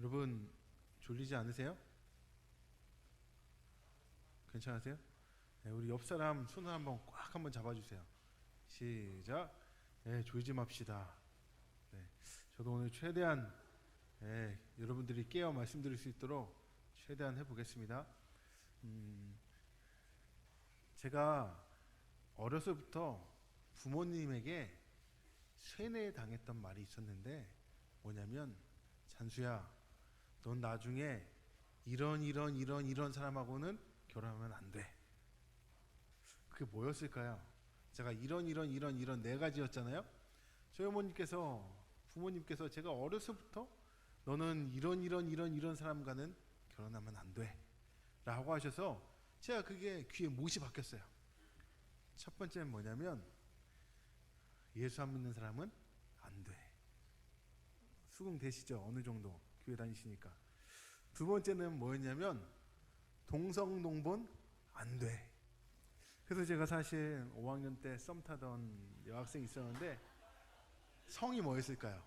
여러분 졸리지 않으세요? 괜찮으세요? 네, 우리 옆 사람 손을 한번 잡아주세요. 시작. 네, 졸지 맙시다. 네, 저도 오늘 최대한 여러분들이 깨어 말씀드릴 수 있도록 최대한 해보겠습니다. 제가 어려서부터 부모님에게 세뇌당했던 말이 있었는데 뭐냐면, 찬수야, 넌 나중에 이런 사람하고는 결혼하면 안 돼. 그게 뭐였을까요? 제가 이런 네 가지였잖아요. 저희 부모님께서 제가 어려서부터 너는 이런 사람과는 결혼하면 안 돼 라고 하셔서 제가 그게 귀에 못이 박혔어요. 첫 번째는 뭐냐면, 예수 안 믿는 사람은 안 돼. 수긍되시죠? 어느 정도 교회 다니시니까. 두 번째는 뭐였냐면, 동성동본 안 돼. 그래서 제가 사실 5학년 때 썸 타던 여학생이 있었는데 성이 뭐였을까요?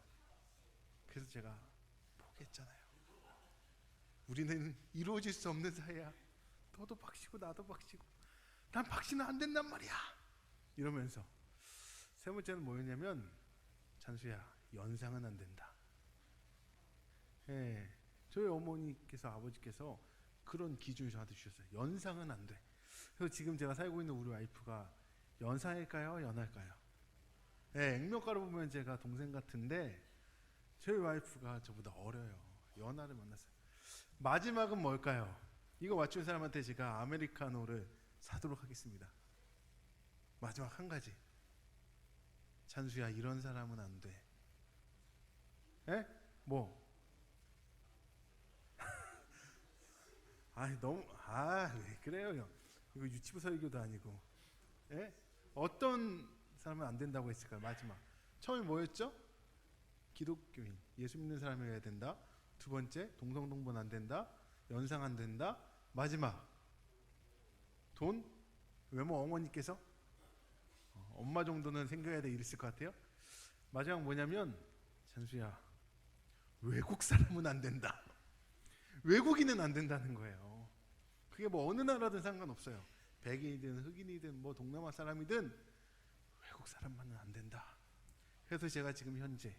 그래서 제가 포기했잖아요. 우리는 이루어질 수 없는 사이야. 너도 박씨고 나도 박씨고 난 박씨는 안 된단 말이야 이러면서. 세 번째는 뭐였냐면, 찬수야, 연상은 안 된다. 저희 어머니께서 아버지께서 그런 기준을 저한테 주셨어요. 연상은 안 돼. 그래서 지금 제가 살고 있는 우리 와이프가 연상일까요? 연할까요? 액면가로 보면 제가 동생 같은데 저희 와이프가 저보다 어려요. 연하를 만났어요. 마지막은 뭘까요? 이거 맞춘 사람한테 제가 아메리카노를 사도록 하겠습니다. 마지막 한 가지. 찬수야, 이런 사람은 안 돼. 뭐? 왜 그래요? 이거 유치부 설교도 아니고. 어떤 사람은 안 된다고 했을까요? 마지막. 처음에 뭐였죠? 기독교인, 예수 믿는 사람이어야 된다. 두 번째, 동성동본 안 된다. 연상 안 된다. 마지막, 돈? 외모 어머니께서 엄마 정도는 생겨야 돼 이랬을 것 같아요. 마지막 뭐냐면, 찬수야, 외국 사람은 안 된다. 외국인은 안 된다는 거예요. 그게 뭐 어느 나라든 상관없어요. 백인이든 흑인이든 뭐 동남아 사람이든 외국 사람만은 안 된다. 그래서 제가 지금 현재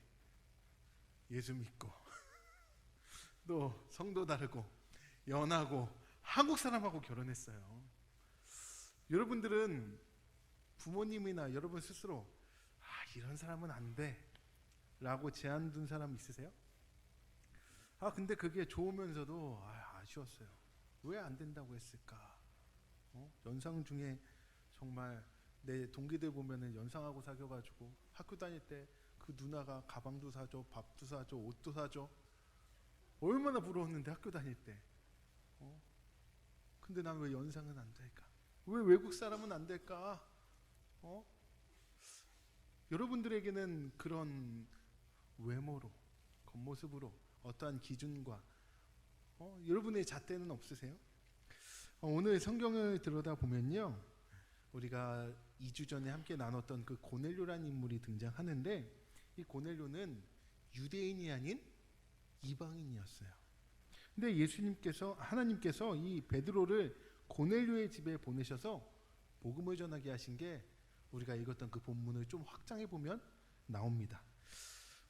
예수 믿고 또 성도 다르고 연하고 한국 사람하고 결혼했어요. 여러분들은 부모님이나 여러분 스스로 이런 사람은 안 돼 라고 제한 둔 사람 있으세요? 근데 그게 좋으면서도 아쉬웠어요. 왜 안 된다고 했을까? 연상 중에 정말 내 동기들 보면은 연상하고 사귀어가지고 학교 다닐 때 그 누나가 가방도 사줘, 밥도 사줘, 옷도 사줘. 얼마나 부러웠는데 학교 다닐 때. 근데 난 왜 연상은 안 될까? 왜 외국 사람은 안 될까? 여러분들에게는 그런 외모로, 겉모습으로 어떠한 기준과 여러분의 잣대는 없으세요? 오늘 성경을 들여다보면요, 우리가 2주 전에 함께 나눴던 그 고넬료라는 인물이 등장하는데, 이 고넬료는 유대인이 아닌 이방인이었어요. 근데 하나님께서 이 베드로를 고넬료의 집에 보내셔서 복음을 전하게 하신 게 우리가 읽었던 그 본문을 좀 확장해 보면 나옵니다.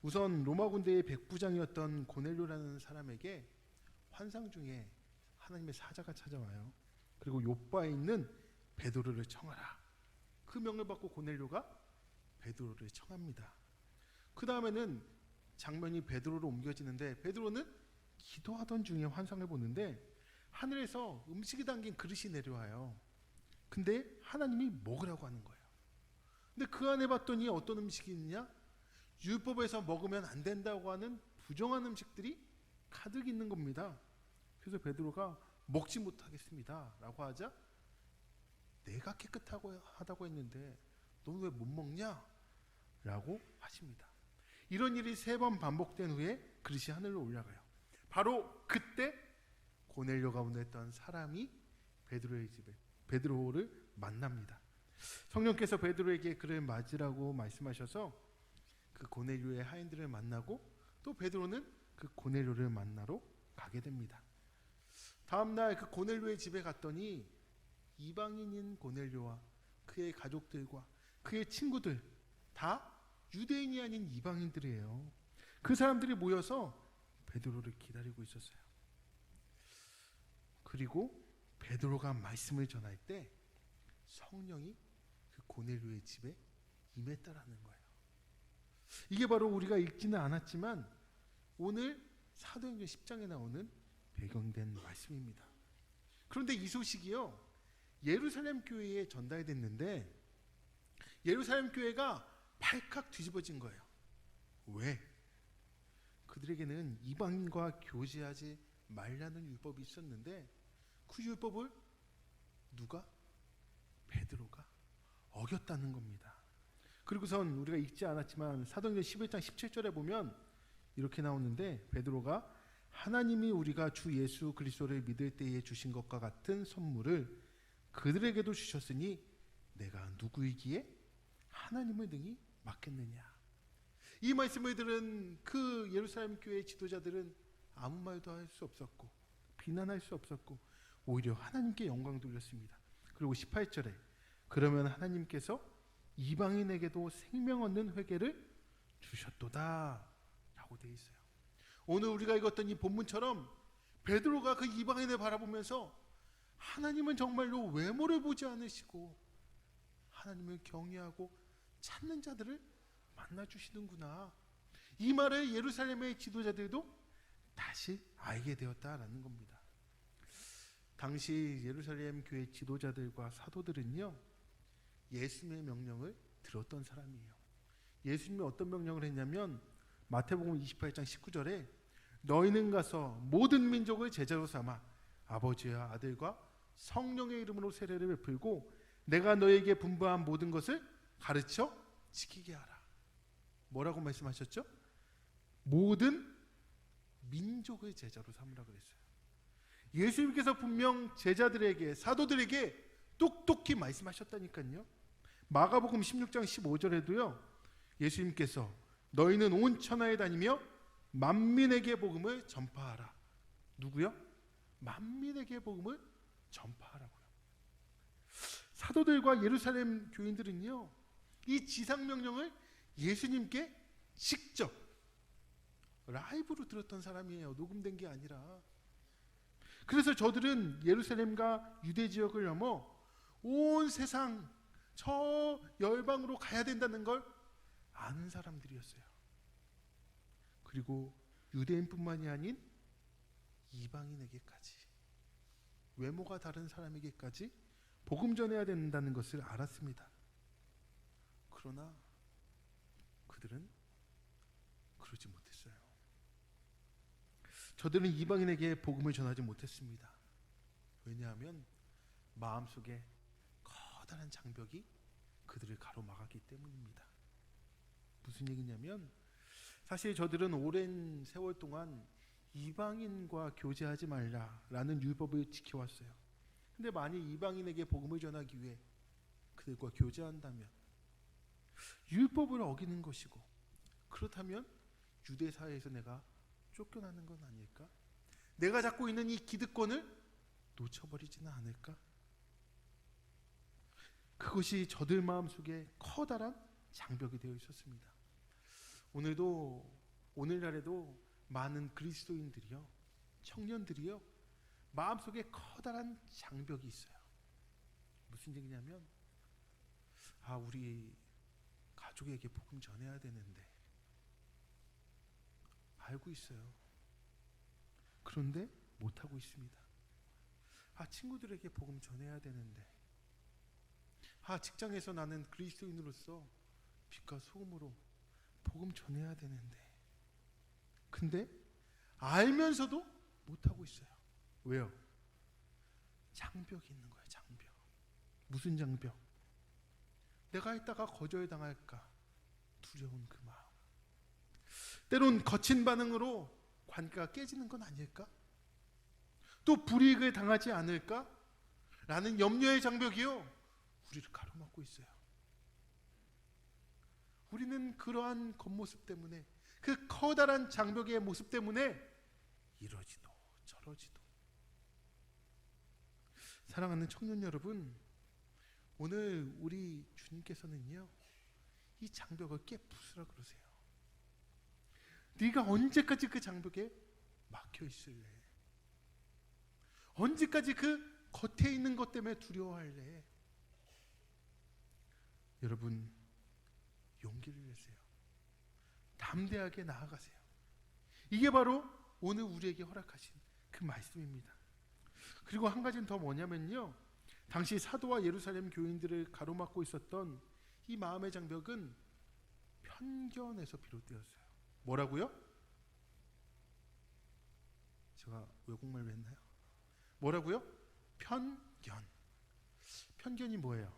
우선 로마 군대의 백부장이었던 고넬료라는 사람에게 환상 중에 하나님의 사자가 찾아와요. 그리고 욥바에 있는 베드로를 청하라. 그 명을 받고 고넬료가 베드로를 청합니다. 그 다음에는 장면이 베드로로 옮겨지는데, 베드로는 기도하던 중에 환상을 보는데 하늘에서 음식이 담긴 그릇이 내려와요. 근데 하나님이 먹으라고 하는 거예요. 근데 그 안에 봤더니 어떤 음식이 있냐? 율법에서 먹으면 안 된다고 하는 부정한 음식들이 가득 있는 겁니다. 그래서 베드로가 먹지 못하겠습니다 라고 하자, 내가 깨끗하다고 했는데 너는 왜 못 먹냐? 라고 하십니다. 이런 일이 3번 반복된 후에 그릇이 하늘로 올라가요. 바로 그때 고넬료가 보냈던 사람이 베드로의 집에 베드로를 만납니다. 성령께서 베드로에게 그를 맞으라고 말씀하셔서 그 고넬료의 하인들을 만나고, 또 베드로는 그 고넬료를 만나러 가게 됩니다. 다음날 그 고넬료의 집에 갔더니 이방인인 고넬료와 그의 가족들과 그의 친구들 다 유대인이 아닌 이방인들이에요. 그 사람들이 모여서 베드로를 기다리고 있었어요. 그리고 베드로가 말씀을 전할 때 성령이 그 고넬료의 집에 임했다라는 거예요. 이게 바로 우리가 읽지는 않았지만 오늘 사도행전 10장에 나오는 배경된 말씀입니다. 그런데 이 소식이요, 예루살렘 교회에 전달됐는데 예루살렘 교회가 발칵 뒤집어진 거예요. 왜? 그들에게는 이방인과 교제하지 말라는 율법이 있었는데 그 율법을 누가? 베드로가 어겼다는 겁니다. 그리고선 우리가 읽지 않았지만 사도행전 11장 17절에 보면 이렇게 나오는데 베드로가 하나님이 우리가 주 예수 그리스도를 믿을 때에 주신 것과 같은 선물을 그들에게도 주셨으니 내가 누구이기에 하나님을 능히 막겠느냐. 이 말씀을 들은 그 예루살렘 교회 지도자들은 아무 말도 할 수 없었고 비난할 수 없었고 오히려 하나님께 영광 돌렸습니다. 그리고 18절에 그러면 하나님께서 이방인에게도 생명 얻는 회개를 주셨도다 라고 되어 있어요. 오늘 우리가 읽었던 이 본문처럼 베드로가 그 이방인을 바라보면서 하나님은 정말로 외모를 보지 않으시고 하나님을 경외하고 찾는 자들을 만나주시는구나, 이 말을 예루살렘의 지도자들도 다시 알게 되었다라는 겁니다. 당시 예루살렘 교회 지도자들과 사도들은요, 예수님의 명령을 들었던 사람이에요. 예수님이 어떤 명령을 했냐면 마태복음 28장 19절에 너희는 가서 모든 민족을 제자로 삼아 아버지와 아들과 성령의 이름으로 세례를 베풀고 내가 너에게 분부한 모든 것을 가르쳐 지키게 하라. 뭐라고 말씀하셨죠? 모든 민족의 제자로 삼으라 그랬어요. 예수님께서 분명 제자들에게, 사도들에게 똑똑히 말씀하셨다니까요. 마가복음 16장 15절에도요 예수님께서 너희는 온 천하에 다니며 만민에게 복음을 전파하라. 누구요? 만민에게 복음을 전파하라고요. 사도들과 예루살렘 교인들은요 이 지상명령을 예수님께 직접 라이브로 들었던 사람이에요. 녹음된 게 아니라. 그래서 저들은 예루살렘과 유대 지역을 넘어 온 세상 저 열방으로 가야 된다는 걸 아는 사람들이었어요. 그리고 유대인뿐만이 아닌 이방인에게까지, 외모가 다른 사람에게까지 복음 전해야 된다는 것을 알았습니다. 그러나 그들은 그러지 못했어요. 저들은 이방인에게 복음을 전하지 못했습니다. 왜냐하면 마음속에 커다란 장벽이 그들을 가로막았기 때문입니다. 무슨 얘기냐면 사실 저들은 오랜 세월 동안 이방인과 교제하지 말라라는 율법을 지켜왔어요. 근데 만일 이방인에게 복음을 전하기 위해 그들과 교제한다면 율법을 어기는 것이고, 그렇다면 유대 사회에서 내가 쫓겨나는 건 아닐까? 내가 잡고 있는 이 기득권을 놓쳐버리지는 않을까? 그것이 저들 마음속에 커다란 장벽이 되어 있었습니다. 오늘날에도 많은 그리스도인들이요, 청년들이요, 마음속에 커다란 장벽이 있어요. 무슨 얘기냐면 우리 가족에게 복음 전해야 되는데, 알고 있어요. 그런데 못하고 있습니다. 친구들에게 복음 전해야 되는데, 직장에서 나는 그리스도인으로서 빛과 소금으로 복음 전해야 되는데, 근데 알면서도 못하고 있어요. 왜요? 장벽이 있는 거예요. 장벽. 무슨 장벽? 내가 했다가 거절당할까 두려운 그 마음. 때론 거친 반응으로 관계가 깨지는 건 아닐까? 또 불이익을 당하지 않을까? 라는 염려의 장벽이요, 우리를 가로막고 있어요. 우리는 그러한 겉모습 때문에, 그 커다란 장벽의 모습 때문에 이러지도 저러지도. 사랑하는 청년 여러분, 오늘 우리 주님께서는요, 이 장벽을 깨부수라 그러세요. 네가 언제까지 그 장벽에 막혀 있을래? 언제까지 그 겉에 있는 것 때문에 두려워할래? 여러분, 용기를 내세요. 담대하게 나아가세요. 이게 바로 오늘 우리에게 허락하신 그 말씀입니다. 그리고 한 가지는 더 뭐냐면요, 당시 사도와 예루살렘 교인들을 가로막고 있었던 이 마음의 장벽은 편견에서 비롯되었어요. 뭐라고요? 제가 외국말로 했나요? 뭐라고요? 편견. 편견이 뭐예요?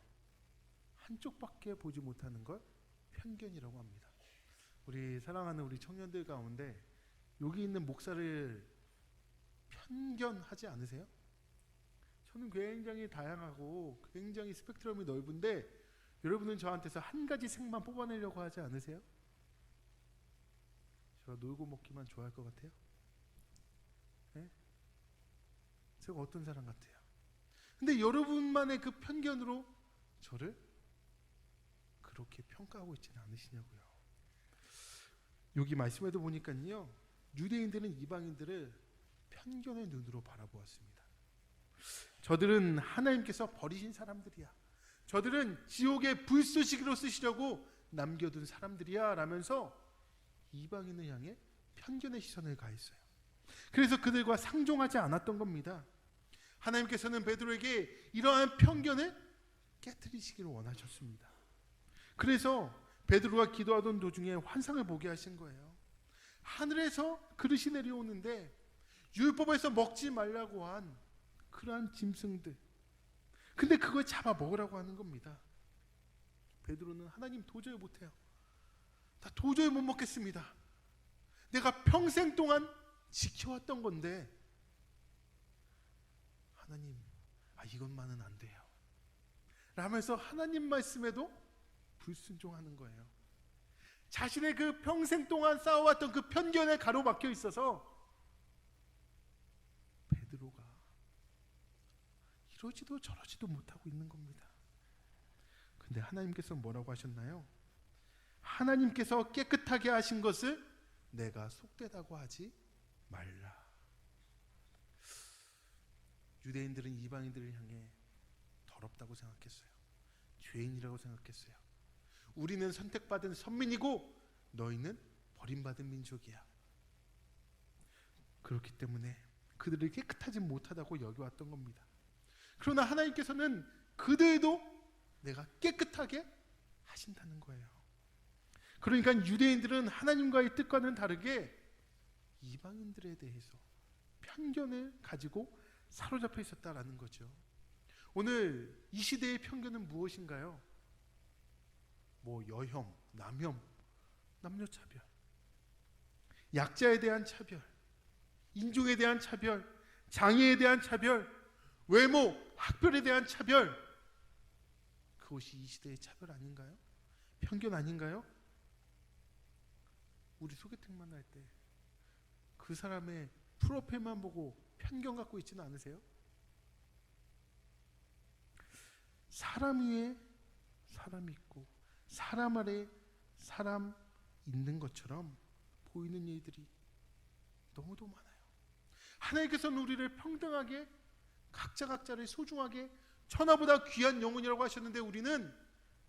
한쪽밖에 보지 못하는 걸 편견이라고 합니다. 우리 사랑하는 우리 청년들 가운데 여기 있는 목사를 편견하지 않으세요? 저는 굉장히 다양하고 굉장히 스펙트럼이 넓은데 여러분은 저한테서 한 가지 색만 뽑아내려고 하지 않으세요? 제가 놀고 먹기만 좋아할 것 같아요? 네? 제가 어떤 사람 같아요? 근데 여러분만의 그 편견으로 저를 그렇게 평가하고 있지는 않으시냐고요. 여기 말씀에도 보니까요, 유대인들은 이방인들을 편견의 눈으로 바라보았습니다. 저들은 하나님께서 버리신 사람들이야, 저들은 지옥의 불쏘시개로 쓰시려고 남겨둔 사람들이야 라면서 이방인을 향해 편견의 시선을 가했어요. 그래서 그들과 상종하지 않았던 겁니다. 하나님께서는 베드로에게 이러한 편견을 깨트리시기를 원하셨습니다. 그래서 베드로가 기도하던 도중에 환상을 보게 하신 거예요. 하늘에서 그릇이 내려오는데 율법에서 먹지 말라고 한 그러한 짐승들, 근데 그걸 잡아 먹으라고 하는 겁니다. 베드로는 하나님 도저히 못해요. 나 도저히 못 먹겠습니다. 내가 평생 동안 지켜왔던 건데 하나님, 이것만은 안 돼요 라면서 하나님 말씀에도 불순종하는 거예요. 자신의 그 평생 동안 쌓아왔던 그 편견에 가로막혀 있어서 베드로가 이러지도 저러지도 못하고 있는 겁니다. 근데 하나님께서 뭐라고 하셨나요? 하나님께서 깨끗하게 하신 것을 내가 속되다고 하지 말라. 유대인들은 이방인들을 향해 더럽다고 생각했어요. 죄인이라고 생각했어요. 우리는 선택받은 선민이고 너희는 버림받은 민족이야. 그렇기 때문에 그들을 깨끗하지 못하다고 여겨왔던 겁니다. 그러나 하나님께서는 그들도 내가 깨끗하게 하신다는 거예요. 그러니까 유대인들은 하나님과의 뜻과는 다르게 이방인들에 대해서 편견을 가지고 사로잡혀 있었다라는 거죠. 오늘 이 시대의 편견은 무엇인가요? 여혐, 남혐, 남녀차별, 약자에 대한 차별, 인종에 대한 차별, 장애에 대한 차별, 외모, 학별에 대한 차별, 그것이 이 시대의 차별 아닌가요? 편견 아닌가요? 우리 소개팅 만날 때 그 사람의 프로필만 보고 편견 갖고 있지는 않으세요? 사람 위에 사람이 있고 사람 아래 사람 있는 것처럼 보이는 일들이 너무도 많아요. 하나님께서는 우리를 평등하게 각자를 소중하게 천하보다 귀한 영혼이라고 하셨는데 우리는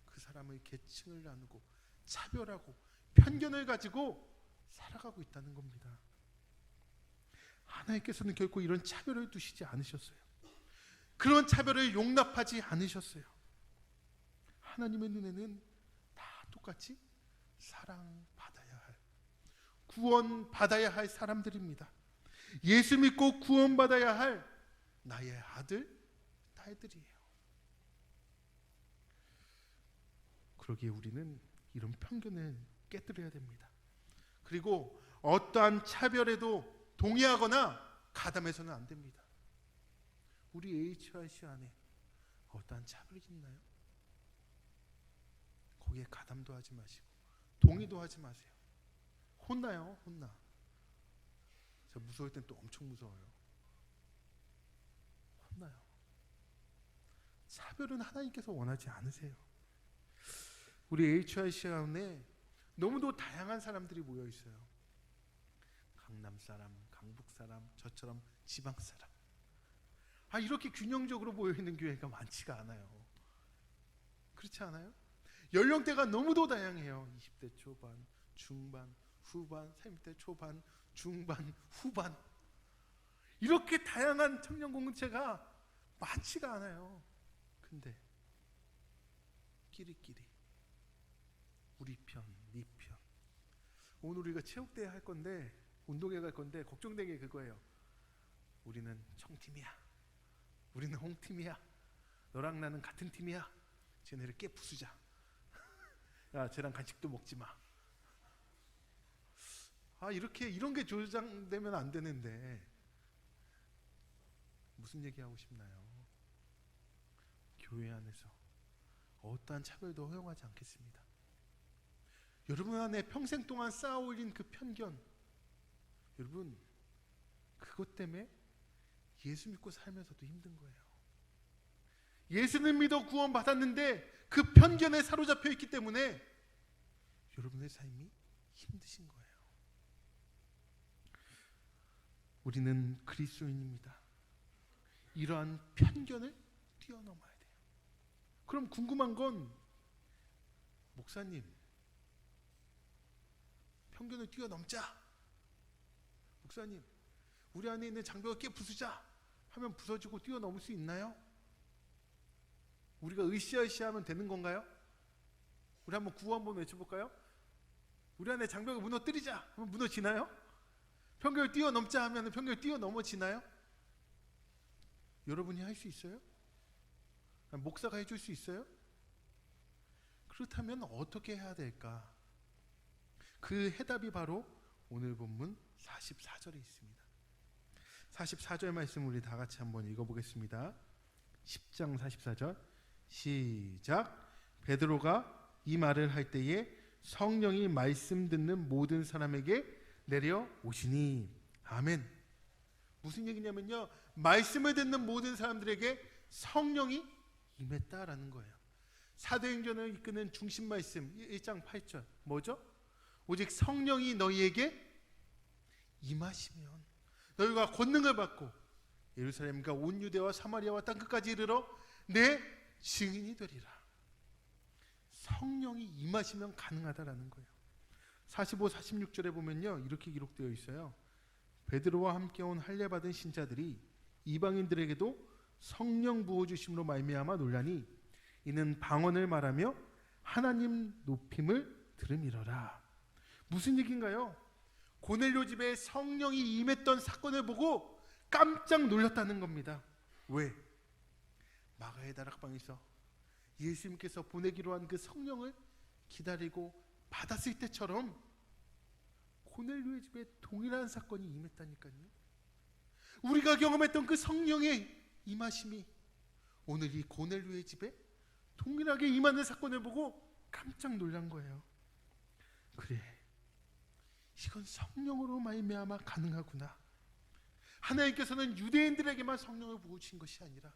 그 사람의 계층을 나누고 차별하고 편견을 가지고 살아가고 있다는 겁니다. 하나님께서는 결코 이런 차별을 두시지 않으셨어요. 그런 차별을 용납하지 않으셨어요. 하나님의 눈에는 다 똑같이 사랑받아야 할, 구원받아야 할 사람들입니다. 예수 믿고 구원받아야 할 나의 아들, 딸들이에요. 그러기에 우리는 이런 편견을 깨뜨려야 됩니다. 그리고 어떠한 차별에도 동의하거나 가담해서는 안 됩니다. 우리 HRC 안에 어떠한 차별이 있나요? 거기에 가담도 하지 마시고 동의도 하지 마세요. 혼나요. 혼나. 저 무서울 땐 또 엄청 무서워요. 혼나요. 차별은 하나님께서 원하지 않으세요. 우리 HIC 안에 너무도 다양한 사람들이 모여 있어요. 강남 사람, 강북 사람, 저처럼 지방 사람. 이렇게 균형적으로 모여 있는 교회가 많지가 않아요. 그렇지 않아요? 연령대가 너무도 다양해요. 20대 초반, 중반, 후반, 30대 초반, 중반, 후반. 이렇게 다양한 청년 공동체가 많지가 않아요. 근데 끼리끼리 우리 편, 네 편. 오늘 우리가 체육대회 할 건데, 운동회 갈 건데 걱정되는 게 그거예요. 우리는 청팀이야. 우리는 홍팀이야. 너랑 나는 같은 팀이야. 쟤네를 깨 부수자. 야, 쟤랑 간식도 먹지 마. 이런 게 조장되면 안 되는데 무슨 얘기하고 싶나요? 교회 안에서 어떠한 차별도 허용하지 않겠습니다. 여러분 안에 평생 동안 쌓아올린 그 편견, 여러분 그것 때문에 예수 믿고 살면서도 힘든 거예요. 예수는 믿어 구원 받았는데 그 편견에 사로잡혀 있기 때문에 여러분의 삶이 힘드신 거예요. 우리는 그리스도인입니다. 이러한 편견을 뛰어넘어야 돼요. 그럼 궁금한 건, 목사님, 편견을 뛰어넘자. 목사님, 우리 안에 있는 장벽을 깨 부수자 하면 부서지고 뛰어넘을 수 있나요? 우리가 으쌰으쌰하면 되는 건가요? 우리 한번 구호 한번 외쳐볼까요? 우리 안에 장벽을 무너뜨리자 하면 무너지나요? 편견을 뛰어넘자 하면 편견을 뛰어넘어지나요? 여러분이 할 수 있어요? 목사가 해줄 수 있어요? 그렇다면 어떻게 해야 될까? 그 해답이 바로 오늘 본문 44절에 있습니다. 44절 말씀 우리 다 같이 한번 읽어보겠습니다. 10장 44절 시작. 베드로가 이 말을 할 때에 성령이 말씀 듣는 모든 사람에게 내려오시니. 아멘. 무슨 얘기냐면요, 말씀을 듣는 모든 사람들에게 성령이 임했다라는 거예요. 사도행전을 이끄는 중심 말씀 1장 8절 뭐죠? 오직 성령이 너희에게 임하시면 너희가 권능을 받고 예루살렘과 온 유대와 사마리아와 땅끝까지 이르러 내 증인이 되리라. 성령이 임하시면 가능하다라는 거예요. 45, 46절에 보면요, 이렇게 기록되어 있어요. 베드로와 함께 온 할례 받은 신자들이 이방인들에게도 성령 부어 주심으로 말미암아 놀라니 이는 방언을 말하며 하나님 높임을 들음이러라. 무슨 얘기인가요? 고넬료 집에 성령이 임했던 사건을 보고 깜짝 놀랐다는 겁니다. 왜? 마가의 다락방에서 예수님께서 보내기로 한 그 성령을 기다리고 받았을 때처럼 고넬료의 집에 동일한 사건이 임했다니까요. 우리가 경험했던 그 성령의 임하심이 오늘 이 고넬료의 집에 동일하게 임하는 사건을 보고 깜짝 놀란 거예요. 그래, 이건 성령으로 말미암아 가능하구나. 하나님께서는 유대인들에게만 성령을 부어주신 것이 아니라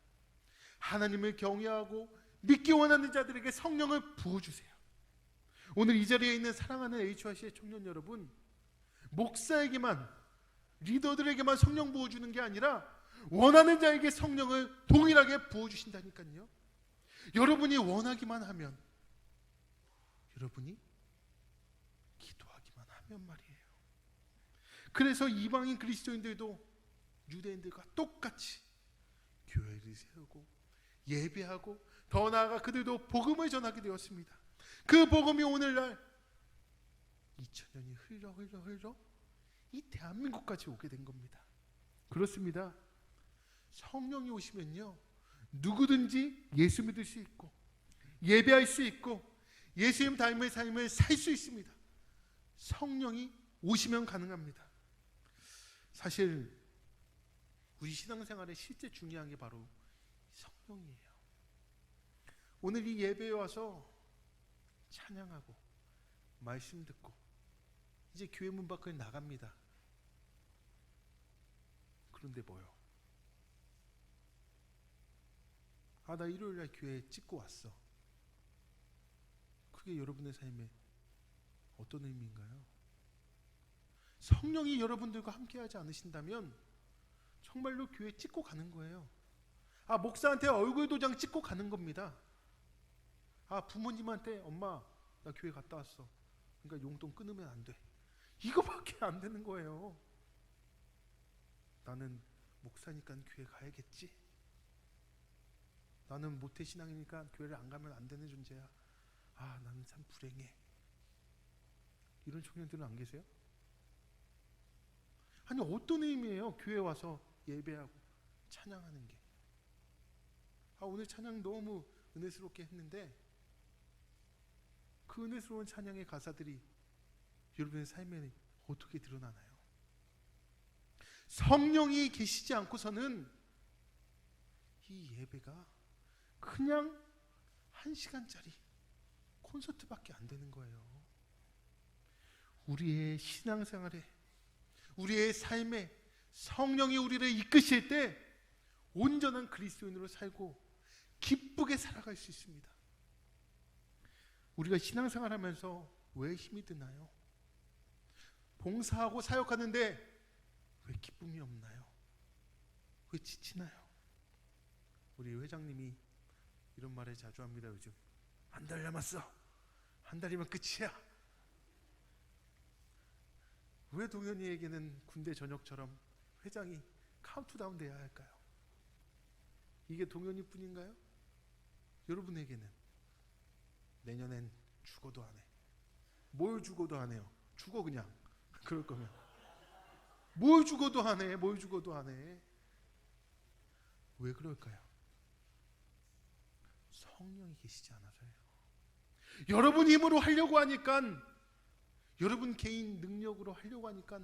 하나님을 경외하고 믿기 원하는 자들에게 성령을 부어주세요. 오늘 이 자리에 있는 사랑하는 HYC의 청년 여러분, 목사에게만, 리더들에게만 성령 부어주는 게 아니라 원하는 자에게 성령을 동일하게 부어주신다니까요. 여러분이 원하기만 하면, 여러분이 기도하기만 하면 말이에요. 그래서 이방인 그리스도인들도 유대인들과 똑같이 교회를 세우고 예배하고 더 나아가 그들도 복음을 전하게 되었습니다. 그 복음이 오늘날 2000년이 흘러 이 대한민국까지 오게 된 겁니다. 그렇습니다. 성령이 오시면요, 누구든지 예수 믿을 수 있고 예배할 수 있고 예수님 닮은 삶을 살 수 있습니다. 성령이 오시면 가능합니다. 사실 우리 신앙생활에 실제 중요한 게 바로 성령이에요. 오늘 이 예배에 와서 찬양하고 말씀 듣고 이제 교회 문 밖을 나갑니다. 그런데 뭐요? 나 일요일날 교회 찍고 왔어. 그게 여러분의 삶에 어떤 의미인가요? 성령이 여러분들과 함께하지 않으신다면 정말로 교회 찍고 가는 거예요. 목사한테 얼굴 도장 찍고 가는 겁니다. 부모님한테 엄마 나 교회 갔다 왔어. 그러니까 용돈 끊으면 안 돼. 이거밖에 안 되는 거예요. 나는 목사니까 교회 가야겠지. 나는 모태신앙이니까 교회를 안 가면 안 되는 존재야. 나는 참 불행해. 이런 청년들은 안 계세요? 아니 어떤 의미예요? 교회 와서 예배하고 찬양하는 게. 오늘 찬양 너무 은혜스럽게 했는데 그 은혜스러운 찬양의 가사들이 여러분의 삶에 어떻게 드러나나요? 성령이 계시지 않고서는 이 예배가 그냥 1시간짜리 콘서트밖에 안 되는 거예요. 우리의 신앙생활에, 우리의 삶에 성령이 우리를 이끄실 때 온전한 그리스도인으로 살고 기쁘게 살아갈 수 있습니다. 우리가 신앙생활하면서 왜 힘이 드나요? 봉사하고 사역하는데 왜 기쁨이 없나요? 왜 지치나요? 우리 회장님이 이런 말을 자주 합니다. 요즘 한 달 남았어. 한 달이면 끝이야. 왜 동현이에게는 군대 전역처럼 회장이 카운트다운 돼야 할까요? 이게 동현이 뿐인가요? 여러분에게는 내년엔 죽어도 안 해. 뭘 죽어도 안 해요? 죽어 그냥. 그럴 거면 뭘 죽어도 안 해. 뭘 죽어도 안 해. 왜 그럴까요? 성령이 계시지 않아서요. 여러분 힘으로 하려고 하니까, 여러분 개인 능력으로 하려고 하니까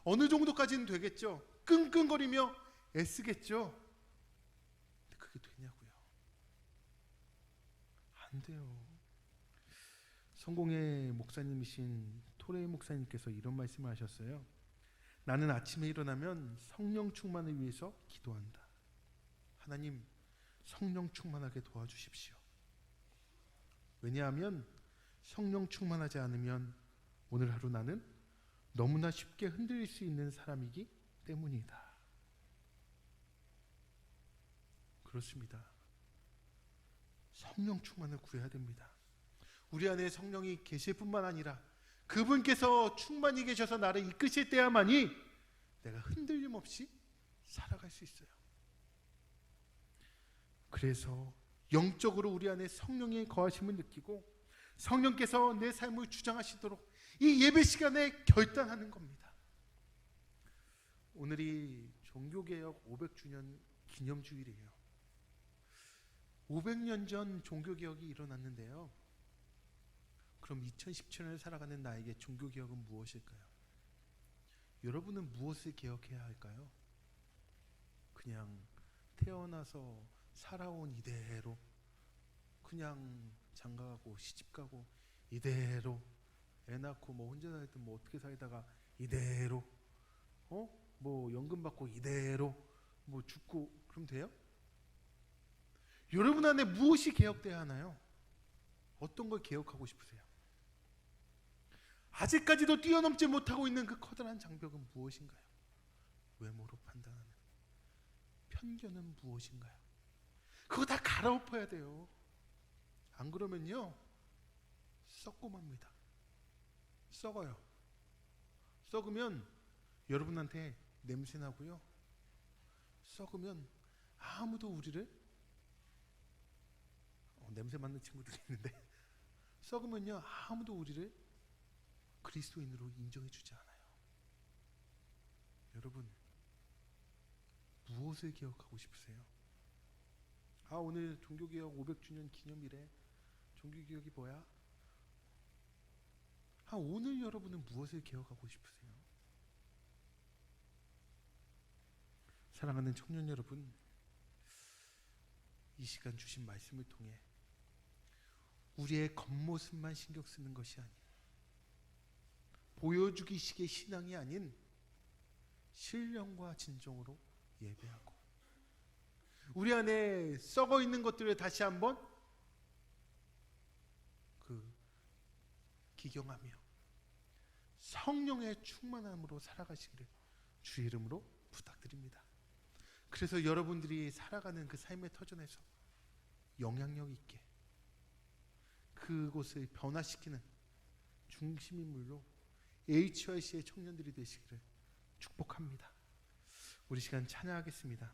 어느 정도까지는 되겠죠. 끙끙거리며 애쓰겠죠. 근데 그게 되냐고요? 안 돼요. 성공의 목사님이신 토레이 목사님께서 이런 말씀을 하셨어요. 나는 아침에 일어나면 성령 충만을 위해서 기도한다. 하나님, 성령 충만하게 도와주십시오. 왜냐하면 성령 충만하지 않으면 오늘 하루 나는 너무나 쉽게 흔들릴 수 있는 사람이기 때문이다. 그렇습니다. 성령 충만을 구해야 됩니다. 우리 안에 성령이 계실 뿐만 아니라 그분께서 충만히 계셔서 나를 이끄실 때야만이 내가 흔들림 없이 살아갈 수 있어요. 그래서 영적으로 우리 안에 성령의 거하심을 느끼고 성령께서 내 삶을 주장하시도록 이 예배 시간에 결단하는 겁니다. 오늘이 종교개혁 500주년 기념주일이에요. 500년 전 종교개혁이 일어났는데요. 그럼 2017년을 살아가는 나에게 종교개혁은 무엇일까요? 여러분은 무엇을 개혁해야 할까요? 그냥 태어나서 살아온 이대로, 그냥 장가가고 시집가고 이대로 애 낳고 혼자 살든 어떻게 살다가 이대로 연금 받고 이대로 죽고 그럼 돼요? 여러분 안에 무엇이 개혁돼야 하나요? 어떤 걸 개혁하고 싶으세요? 아직까지도 뛰어넘지 못하고 있는 그 커다란 장벽은 무엇인가요? 외모로 판단하는 편견은 무엇인가요? 그거 다 갈아엎어야 돼요. 안 그러면요 썩고 맙니다. 썩어요. 썩으면 여러분한테 냄새 나고요. 썩으면 아무도 우리를 냄새 맡는 친구들이 있는데 썩으면요 아무도 우리를 그리스도인으로 인정해 주지 않아요. 여러분 무엇을 개혁하고 싶으세요? 오늘 종교개혁 500주년 기념일에 종교개혁이 뭐야? 오늘 여러분은 무엇을 개혁하고 싶으세요? 사랑하는 청년 여러분, 이 시간 주신 말씀을 통해 우리의 겉모습만 신경 쓰는 것이 아닌 보여주기식의 신앙이 아닌 신령과 진정으로 예배하고, 우리 안에 썩어 있는 것들을 다시 한번 기경하며 성령의 충만함으로 살아가시기를 주의 이름으로 부탁드립니다. 그래서 여러분들이 살아가는 그 삶의 터전에서 영향력 있게 그곳을 변화시키는 중심인물로 HYC의 청년들이 되시기를 축복합니다. 우리 시간 찬양하겠습니다.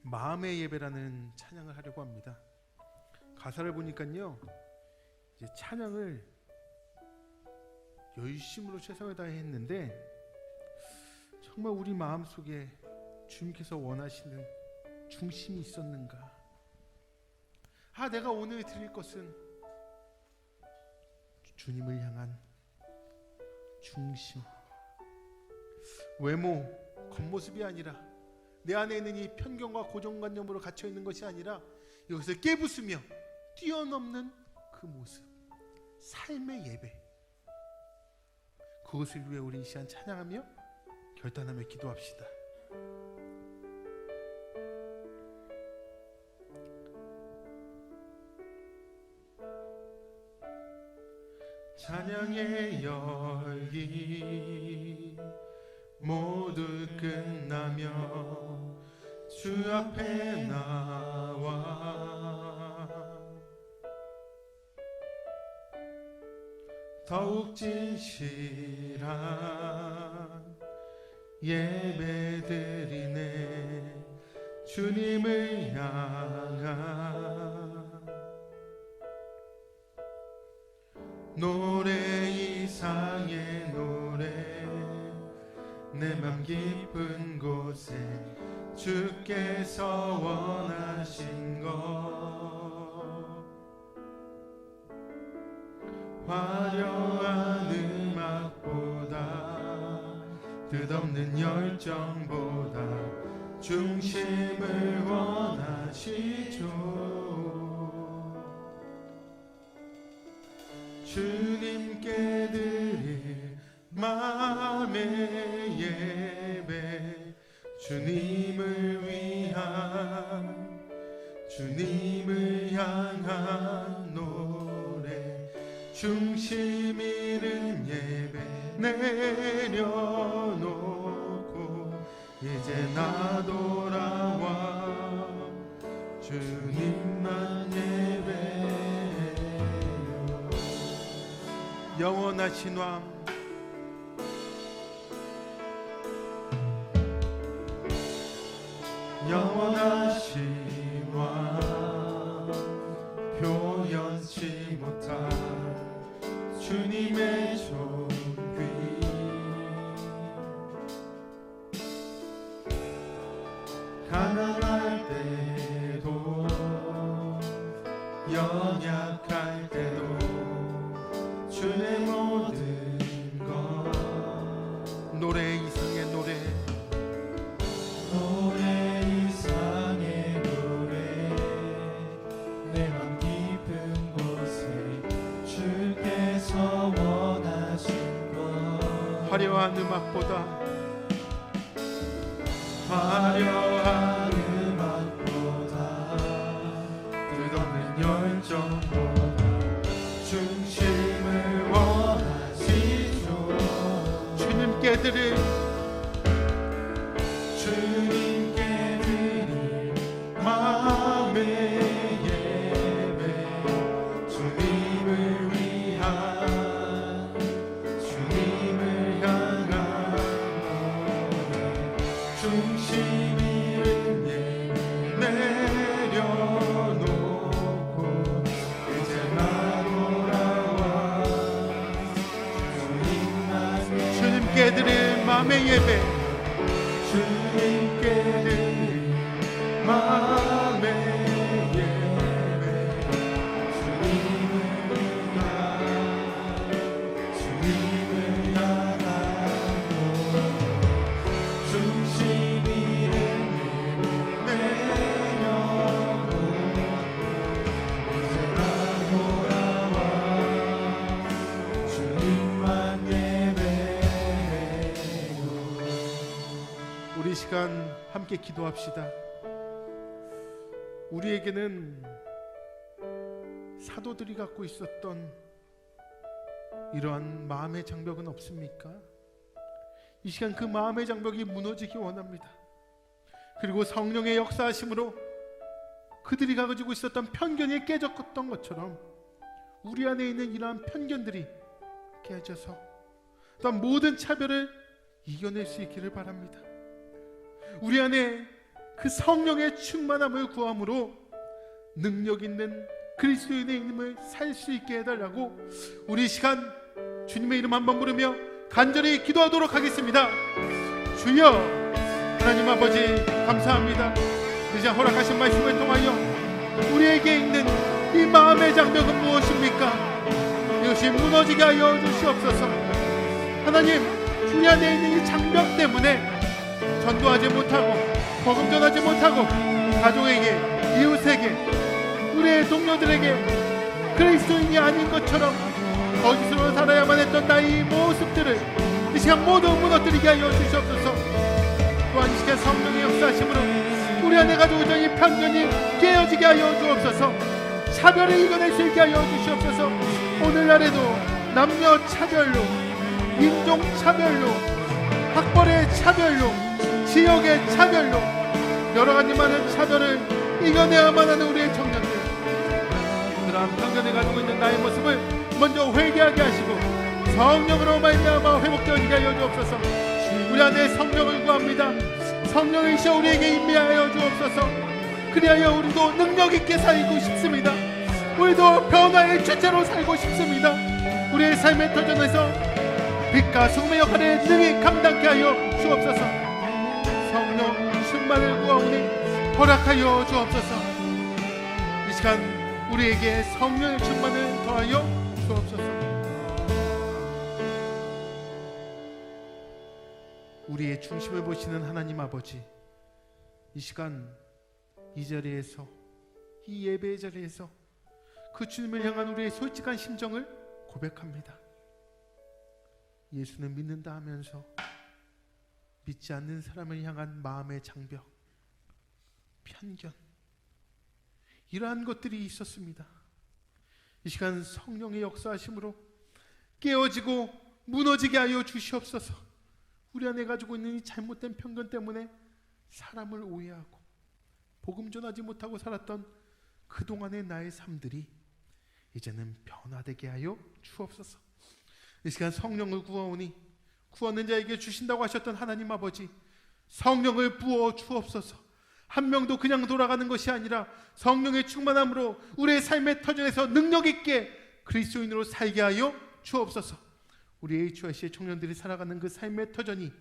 마음의 예배라는 찬양을 하려고 합니다. 가사를 보니까요, 이제 찬양을 열심으로 최선을 다해 했는데 정말 우리 마음속에 주님께서 원하시는 중심이 있었는가? 내가 오늘 드릴 것은 주님을 향한 중심, 외모, 겉모습이 아니라, 내 안에 있는 이 편견과 고정관념으로 갇혀 있는 것이 아니라 여기서 깨부수며 뛰어넘는 그 모습, 삶의 예배, 그것을 위해 우리 이 시간 찬양하며 결단하며 기도합시다. 찬양의 열기 모두 끝나며 주 앞에 나와 더욱 진실한 예배드리네. 주님을 향한 노래 이상의 노래, 내 맘 깊은 곳에 주께서 원하신 것, 화려한 음악보다 끝없는 열정보다 중심을 원하시죠. 주님께 드릴 마음의 예배, 주님을 위한, 주님을 향한 노래, 중심 잃은 예배 내려놓고 이제 나 돌아와 주님만 예배해요. 영원하신 왕, 영원하신 왕, 표현치 못할 주님의 존귀, 가난할 때도 연약할 때도 주의 모든 것, 노래 이상의 노래, 노래 이상의 노래, 내 맘 깊은 곳에 주께서 원하신 것, 화려한 음악보다, 화려한 음악보다 끝없는 열정보다 중심을 원하시죠. 주님께 드릴, 주님께 드릴 마음의 예배, 주님을 위한, 주님을 향한 노래, 중심 잃은 예배 내려놓고 이제 나 돌아와 주님만 예배, 주님께 드릴 마음의 예배, 주님께 드릴 마음의 예배, 주님을 위한, 주님을 향한 노래, 중심 잃은 예배 내려놓고 이제 나 돌아와 주님만 우리 시간 함께 기도합시다. 우리에게는 사도들이 갖고 있었던 이러한 마음의 장벽은 없습니까? 이 시간 그 마음의 장벽이 무너지기 원합니다. 그리고 성령의 역사하심으로 그들이 가지고 있었던 편견이 깨졌던 것처럼 우리 안에 있는 이러한 편견들이 깨져서 또한 모든 차별을 이겨낼 수 있기를 바랍니다. 우리 안에 그 성령의 충만함을 구함으로 능력 있는 그리스도인의 힘을 살 수 있게 해달라고 우리 시간 주님의 이름 한번 부르며 간절히 기도하도록 하겠습니다. 주여, 하나님 아버지 감사합니다. 이제 허락하신 말씀을 통하여 우리에게 있는 이 마음의 장벽은 무엇입니까? 이것이 무너지게 하여 주시옵소서. 하나님, 우리 안에 있는 이 장벽 때문에 전도하지 못하고 복음 전하지 못하고 가족에게, 이웃에게, 우리의 동료들에게 그리스도인이 아닌 것처럼 거짓으로 살아야만 했던 나의 모습들을 이 시간 모두 무너뜨리게 하여 주시옵소서. 또한 이 시간 성령의 역사하심으로 우리 안에 가지고 있던 이 편견이 깨어지게 하여 주옵소서. 차별을 이겨낼 수 있게 하여 주시옵소서. 오늘날에도 남녀 차별로, 인종 차별로, 학벌의 차별로, 지역의 차별로 여러 가지 많은 차별을 이겨내야만 하는 우리의 청년들, 그러한 편견을 가지고 있는 나의 모습을 먼저 회개하게 하시고 성령으로 말미암아 회복되어지게 하여 주옵소서. 우리 안에 성령을 구합니다. 성령이시여 우리에게 임재하여 주옵소서. 그리하여 우리도 능력 있게 살고 싶습니다. 우리도 변화의 주체로 살고 싶습니다. 우리의 삶의 터전에서 빛과 소금의 역할을 능히 감당케 하여 주옵소서. 성령 충만을 구하오니 허락하여 주옵소서. 이 시간 우리에게 성령의 충만을 더하여 주옵소서. 우리의 중심을 보시는 하나님 아버지, 이 시간 이 자리에서, 이 예배의 자리에서 그 주님을 향한 우리의 솔직한 심정을 고백합니다. 예수는 믿는다 하면서 믿지 않는 사람을 향한 마음의 장벽, 편견, 이러한 것들이 있었습니다. 이 시간 성령의 역사하심으로 깨어지고 무너지게 하여 주시옵소서. 우리 안에 가지고 있는 이 잘못된 편견 때문에 사람을 오해하고 복음 전하지 못하고 살았던 그동안의 나의 삶들이 이제는 변화되게 하여 주옵소서. 이 시간 성령을 구하오니 구하는 자에게 주신다고 하셨던 하나님 아버지, 성령을 부어 주옵소서. 한 명도 그냥 돌아가는 것이 아니라 성령의 충만함으로 우리의 삶의 터전에서 능력 있게 그리스도인으로 살게 하여 주옵소서. 우리 HYC의 청년들이 살아가는 그 삶의 터전이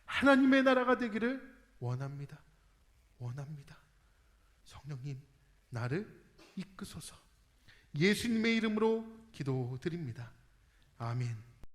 하나님의 나라가 되기를 원합니다. 성령님, 나를 이끄소서. 예수님의 이름으로 기도드립니다. 아멘.